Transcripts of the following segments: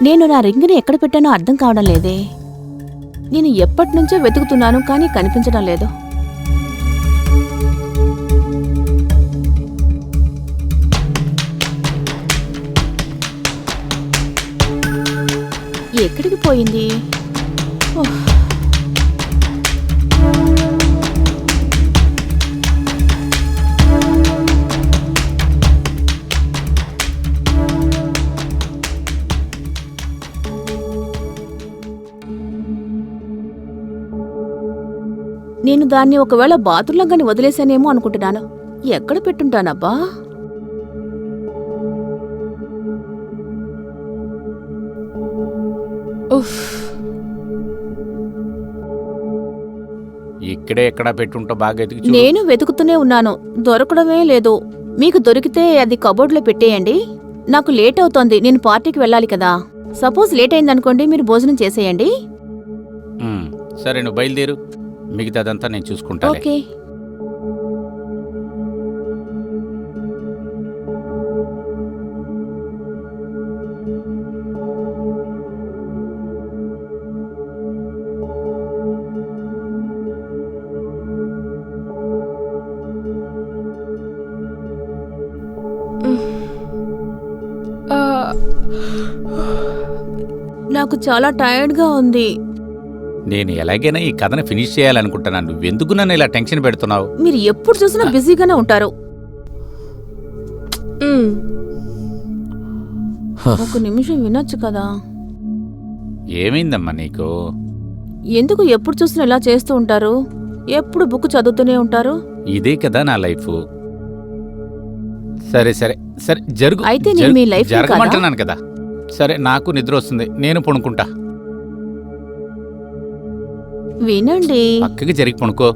నేను నా రింగ్ని ఎక్కడ పెట్టానో అర్థం కావడం లేదే. నేను ఎప్పటినుంచో వెతుకుతున్నాను, కానీ కనిపించడం లేదు. ఎక్కడికి పోయింది? ఓహ్. నేను దాన్ని ఒకవేళ బాత్రూంలో గాని వదిలేశానేమో అనుకుంటున్నాను. ఎక్కడ పెట్టుంటానబ్బా? ఉఫ్. ఇక్కడే ఎక్కడా పెట్టుంటో బాగా ఎతికి చూడు. నేను వెతుకుతూనే ఉన్నాను, దొరకడమే లేదు. మీకు దొరికితే అది కబోర్డ్లో పెట్టేయండి. నాకు లేట్ అవుతోంది, నేను పార్టీకి వెళ్ళాలి కదా. సపోజ్ లేట్ అయిందనుకోండి, మీరు భోజనం చేసేయండి. సరే, నువ్వు బయలుదేరు. మిగతాదంతా నేను చూసుకుంటాను. ఓకే. నాకు చాలా టైర్డ్గా ఉంది. నేను ఎలాగైనా ఈ కథను ఫినిష్ చేయాలనుకుంటున్నాను. నువ్వెందుకు నన్ను ఇలా టెన్షన్ పెడుతున్నావు? మీరు ఎప్పుడు చూసినా బిజీగానే ఉంటారు. ఒక నిమిషం వినొచ్చు కదా. ఏమైందమ్మా నీకు? ఎందుకు ఎప్పుడు చూసినా ఇలా చేస్తూ ఉంటారు? ఎప్పుడు బుక్ చదువుతూనే ఉంటారు. ఇదే కదా నా లైఫ్. సరే సరే సరే, జరుగు. అయితే నేను మీ లైఫ్ జరగమంటున్నాను కదా. సరే, నాకు నిద్ర వస్తుంది, నేను పడుకుంటా. వినండి. పక్కకి జరిగి పడుకో.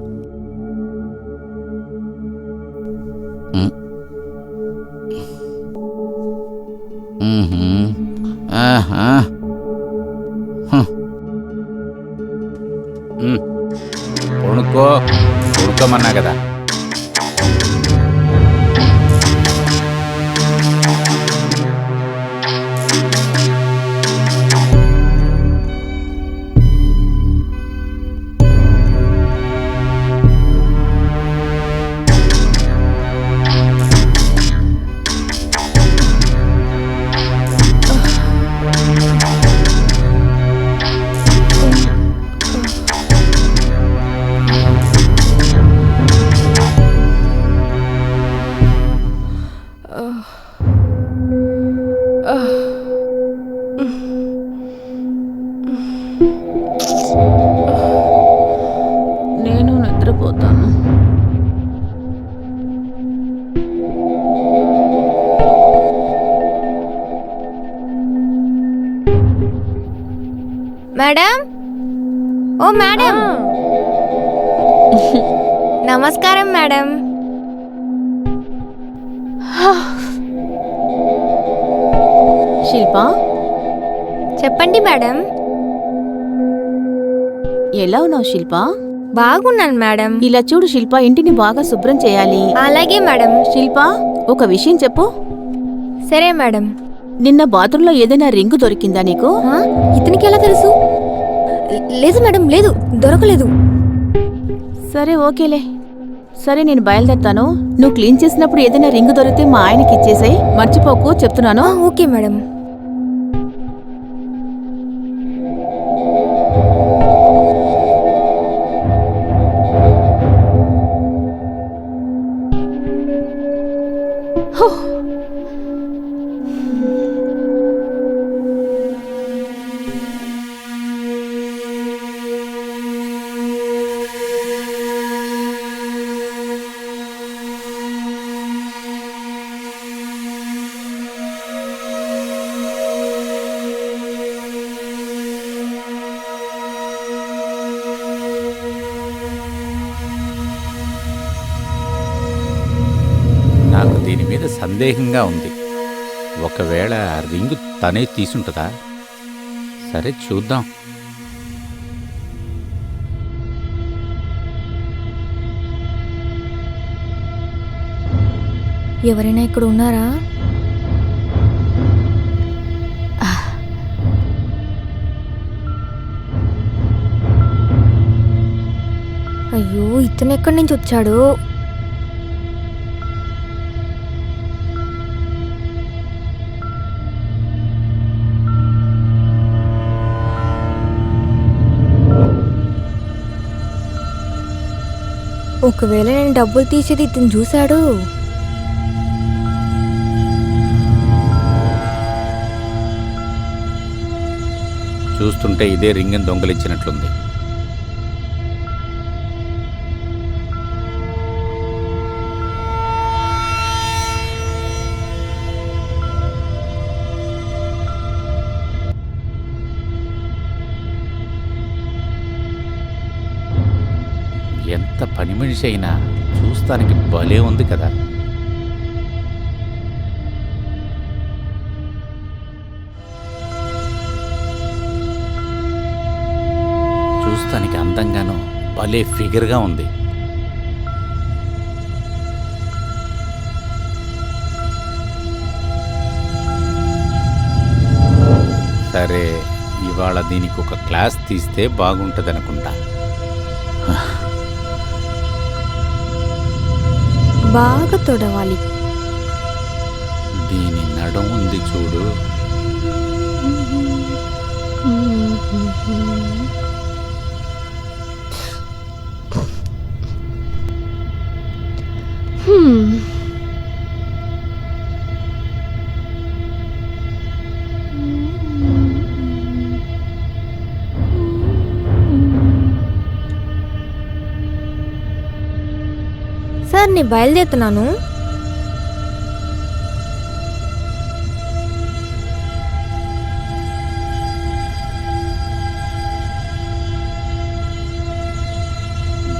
పడుకోమన్నా కదా. నేను నిద్రపోతాను. మేడం, ఓ మేడం. నమస్కారం మేడం. శిల్ప, చెప్పండి మేడం. ఎలా ఉన్నావు శిల్ప? బాగున్నాను మేడం. ఇలా చూడు శిల్ప, ఇంటిని బాగా శుభ్రం చేయాలి. అలాగే మేడం. శిల్ప, ఒక విషయం చెప్పు. సరే మేడం. నిన్న బాత్రూంలో ఏదైనా రింగు దొరికిందా నీకు? ఇతనికి ఎలా తెలుసు? లేదు మేడం, లేదు, దొరకలేదు. సరే, ఓకేలే. సరే, నేను బయలుదేరుతాను. నువ్వు క్లీన్ చేసినప్పుడు ఏదైనా రింగు దొరికితే మా ఆయనకి ఇచ్చేసాయి, మర్చిపోకు, చెప్తున్నాను. Okay madam. నాకు దీని మీద సందేహంగా ఉంది. ఒకవేళ రింగు తనే తీసుంటుందా? సరే, చూద్దాం. ఎవరైనా ఇక్కడ ఉన్నారా? ఇతను ఎక్కడి నుంచి వచ్చాడు? ఒకవేళ నేను డబ్బులు తీసేది ఇతను చూశాడు. చూస్తుంటే ఇదే రింగ్ని దొంగలించినట్లుంది. ఎంత పని మనిషి అయినా చూస్తానికి భలే ఉంది కదా. చూస్తానికి అందంగాను భలే ఫిగర్గా ఉంది. సరే, ఇవాళ దీనికి ఒక క్లాస్ తీస్తే బాగుంటుంది అనుకుంటా. బాగా తొడవాలి. దీని నడుం ఉంది చూడు. సార్, నేను బయలుదేరుతున్నాను.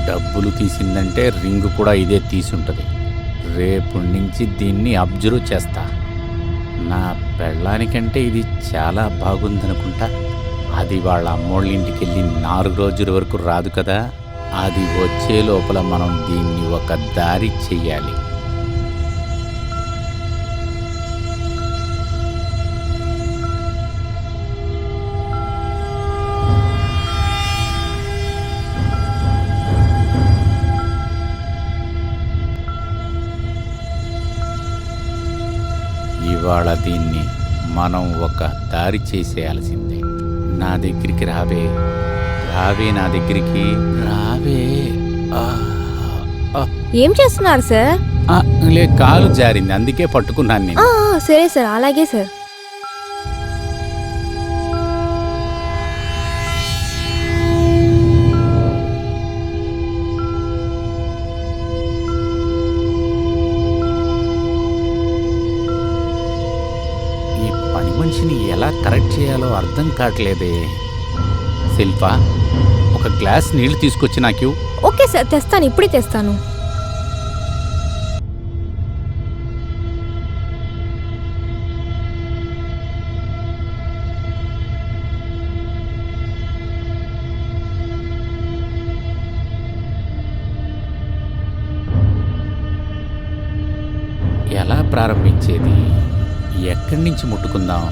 డబ్బులు తీసిందంటే రింగ్ కూడా ఇదే తీసుంటుంది. రేపు నుంచి దీన్ని అబ్జర్వ్ చేస్తా. నా పెళ్ళానికంటే ఇది చాలా బాగుందనుకుంటా. అది వాళ్ళ అమ్మోళ్ళ ఇంటికి వెళ్ళి 4 రోజుల వరకు రాదు కదా. అది వచ్చే లోపల మనం దీన్ని ఒక దారి చెయ్యాలి. ఇవాళ దీన్ని మనం ఒక దారి చేసేయాల్సిందే. నా దగ్గరికి రావే, రావే, నా దగ్గరికి రావే. ఏం చేస్తున్నారు సార్? లే, కాలు జారింది, అందుకే పట్టుకున్నాను నేను. సరే సార్, అలాగే సార్. ఈ పని మనిషిని ఎలా కరెక్ట్ చేయాలో అర్థం కావట్లేదే. శిల్పా, ఒక గ్లాస్ నీళ్లు తీసుకొచ్చి నాకు. ఓకే సార్, తెస్తాను, ఇప్పుడే తెస్తాను. ఎలా ప్రారంభించేది? ఎక్కడి నుంచి ముట్టుకుందాం?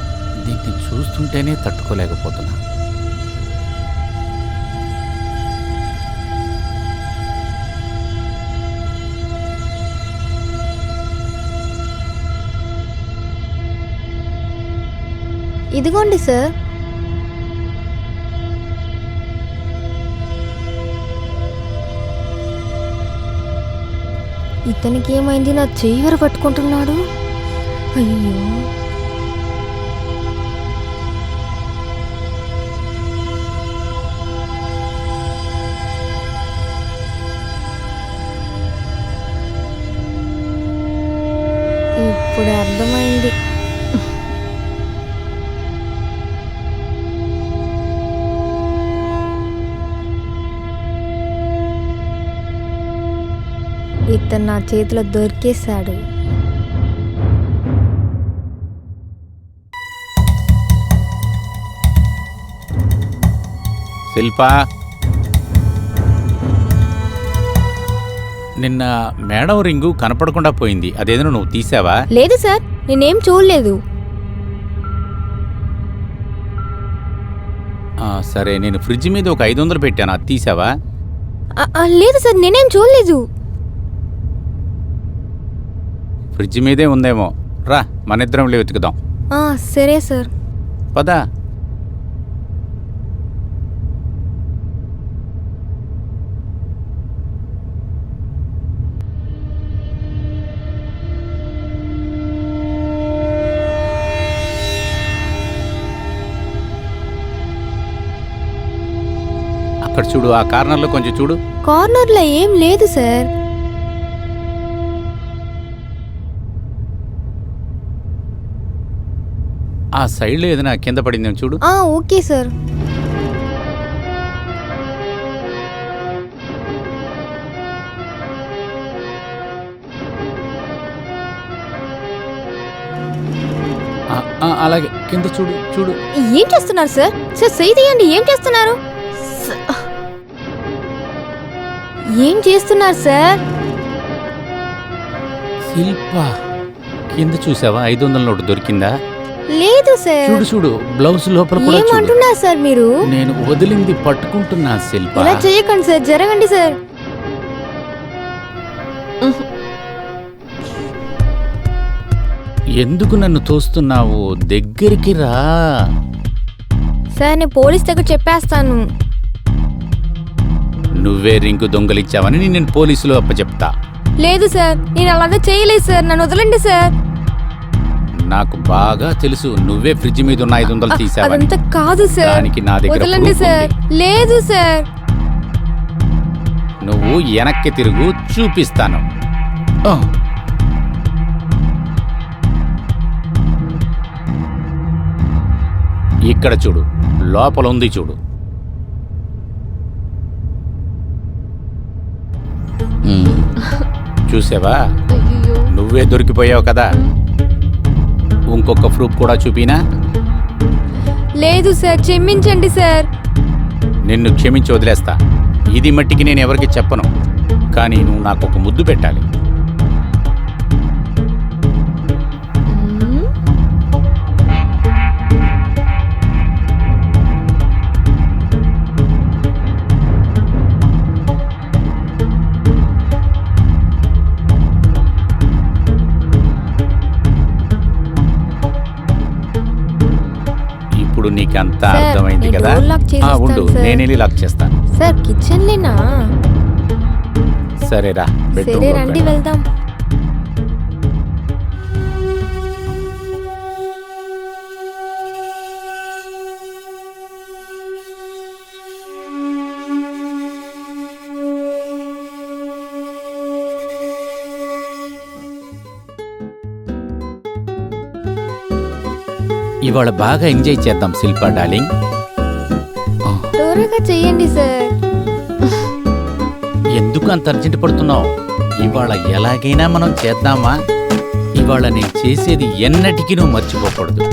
దీన్ని చూస్తుంటేనే తట్టుకోలేకపోతున్నా. ఇదిగోండి సార్. ఇతనికి ఏమైంది? నా చెయ్యి పట్టుకుంటున్నాడు. అయ్యో, ఇప్పుడు అర్థమైంది. ఇతను నా చేతిలో దొరికేశాడు. శిల్పా, నిన్న మేడం రింగు కనపడకుండా పోయింది. అదేదో నువ్వు తీసావా? లేదు సార్, నేనేం చూడలేదు. సరే, నేను ఫ్రిడ్జ్ మీద ఒక 500 పెట్టాను, అది తీసావా? లేదు సార్, నేనేం చూడలేదు. ఫ్రిడ్జ్ మీదే ఉందేమో. రా, మనిద్దరం వెతుకుదాం. సరే సార్. పదా. అక్కడ చూడు, ఆ కార్నర్లో కొంచెం చూడు. కార్నర్లో ఏం లేదు సార్. ఆ సైడ్లో ఏదైనా కింద పడిందేమో చూడు. Okay sir. అలాగే కింద చూడు చూడు. ఏం చేస్తున్నారు సార్? సార్ సై తీయండి. ఏం చేస్తున్నారు? ఏం చేస్తున్నారు సార్? శిల్ప, కింద చూసావా? 500 నోటు దొరికిందా? లేదు సార్. చూడు చూడు, బ్లౌజ్ లోపల కూడా చూడు. ఏమంటున్నారు సార్ మీరు? నేను వదిలింది పట్టుకుంటున్నా శిల్ప. ఇలా చేయకండి సార్, జరగండి సార్. ఎందుకు నన్ను తోస్తున్నావు? దగ్గరికి రా. సార్, నేను పోలీస్ దగ్గర చెప్పేస్తాను. నువ్వే రింగు దొంగలిచ్చావని నేను పోలీసులు అప్పచెప్తా. లేదు సార్, నేను అలాగే చేయలేదు సార్. నన్ను వదలండి సార్. నాకు బాగా తెలుసు, నువ్వే ఫ్రిడ్జ్ మీద ఉన్న 500 తీసావని. అదంతా కాదు సార్. దానికి నా దగ్గర వదలండి proof సార్. ఉంది. లేదు సార్. నువ్వు వెనక్కి తిరుగు, చూపిస్తాను. ఇక్కడ చూడు, లోపల ఉంది చూడు. చూసావా? నువ్వే దొరికిపోయావు కదా. ఇంకొక ప్రూఫ్ కూడా చూపినా? లేదు సార్, క్షమించండి సార్. నిన్ను క్షమించి వదిలేస్తా. ఇది మట్టికి నేను ఎవరికి చెప్పను, కానీ నువ్వు నాకు ఒక ముద్దు పెట్టాలి. ఇప్పుడు నీకంతా సార్, అర్థమైంది నేను కదా? డోర్ లాక్ చేసేస్తాను ఉండు, సార్. నేను వెళ్ళి లాక్ చేస్తాను. సార్, కిచెన్ లేనా? సరేరా, సరే రండి వెళ్దాం. ఇవాళ బాగా ఎంజాయ్ చేద్దాం శిల్ప డార్లింగ్. త్వరగా చెయ్యండి సార్. ఎందుకు అంత అర్జెంట్ పడుతున్నావు? ఇవాళ ఎలాగైనా మనం చేద్దామా? ఇవాళ నేను చేసేది ఎన్నటికీ నువ్వు మర్చిపోకూడదు.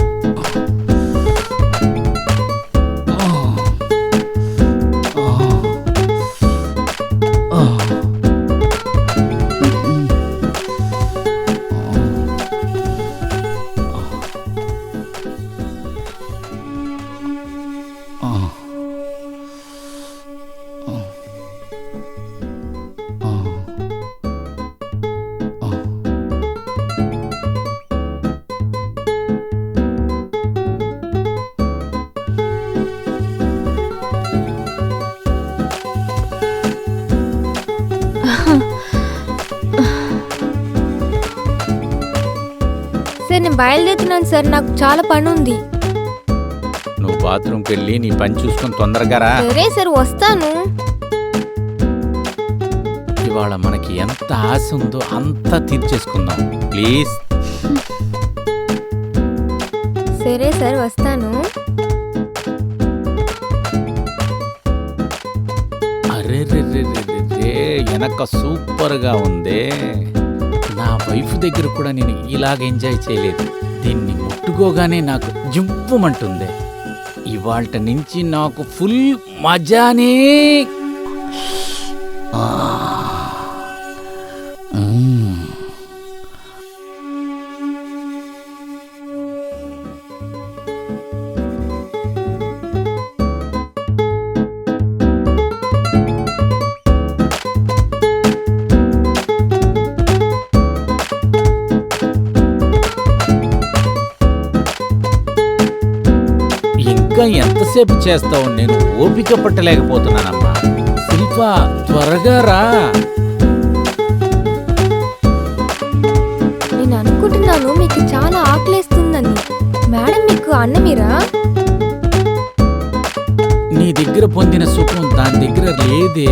సార్, నేను బయలుదేరుతున్నాను సార్. నాకు చాలా పని ఉంది. నువ్వు బాత్రూమ్కి వెళ్ళి నీ పని చూసుకొని తొందరగా రా. సరే సార్, వస్తాను. ఇవాళ మనకి ఎంత ఆశ ఉందో అంతా తీర్చేసుకుందాం ప్లీజ్. సరే సార్, వస్తాను. అరే రే రే రే రే రే, వెనక సూపర్గా ఉందే. నా వైఫ్ దగ్గర కూడా నేను ఇలాగ ఎంజాయ్ చేయలేదు. దీన్ని ముట్టుకోగానే నాకు జివ్వమంటుంది. ఇవాల్ట నుంచి నాకు ఫుల్ మజానే. ఇంకా ఎంతసేపు చేస్తావు? నేను ఓపిక పట్టలేకపోతున్నానమ్మా. శిల్ప, త్వరగా రా. నేను అనుకుంటున్నాను మీకు చాలా ఆకలేస్తుందని. మేడం మీకు అన్నమీరా? నీ దగ్గర పొందిన సుఖం దాని దగ్గర లేదే.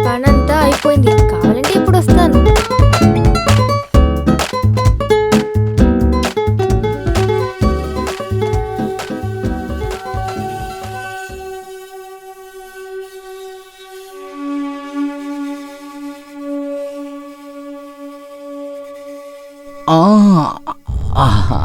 పనంతా అయిపోయింది, కావాలంటే ఇప్పుడు వస్తాను. ఆహా.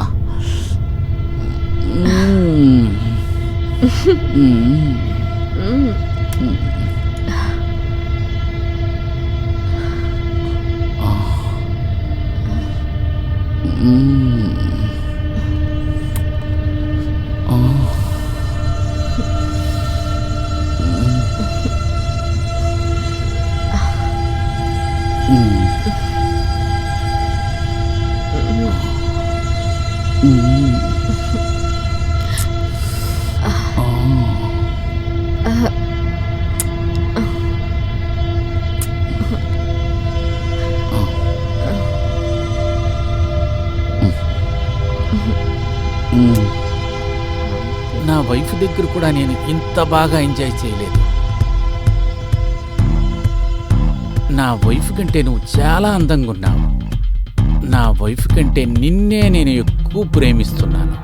నా వైఫ్ దగ్గర కూడా నేను ఇంత బాగా ఎంజాయ్ చేయలేదు. నా వైఫ్ కంటే నువ్వు చాలా అందంగా ఉన్నావు. నా వైఫ్ కంటే నిన్నే నేను ఎక్కువ ప్రేమిస్తున్నాను.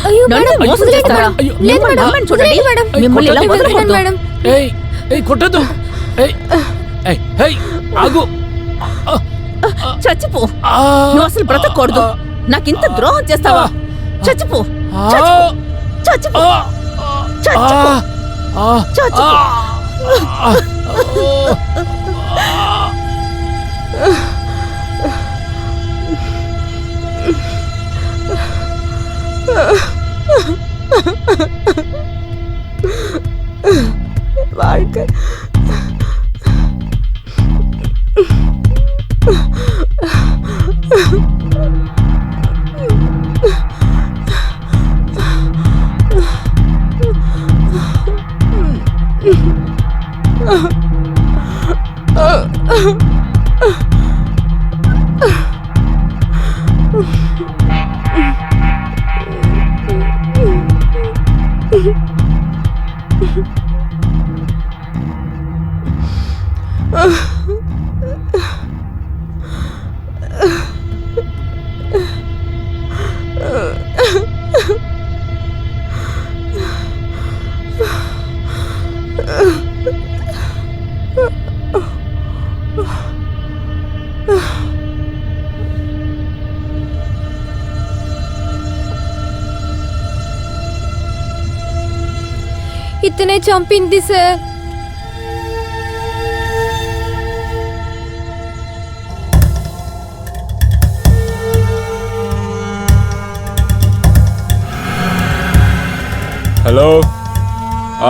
అయ్యో నన్ను మేడం, మోసం వదిలేయండి చేస్తారా? మేడం. లేదు మిమ్మల్ని మేడం, నమ్మని చూడండి. వదిలేయండి మేడం. మిమ్మల్ని ఇలా వదిలేయండి వదలకూడదు. మేడం. ఏయ్ కొట్టదు. ఆగు. చచ్చిపో. నువ్వు అసలు బ్రతకూడదు. నాకింత ద్రోహం చేస్తావా? చచ్చిపో. చచ్చిపో. చచ్చిపో. చచ్చిపో. చచ్చిపో. வாழ்க்கை ఇతనే చంపింది సార్. హలో,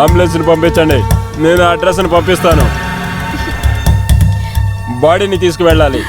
అంబులెన్స్ని పంపించండి. నేను అడ్రస్ని పంపిస్తాను. బాడీని తీసుకువెళ్ళాలి.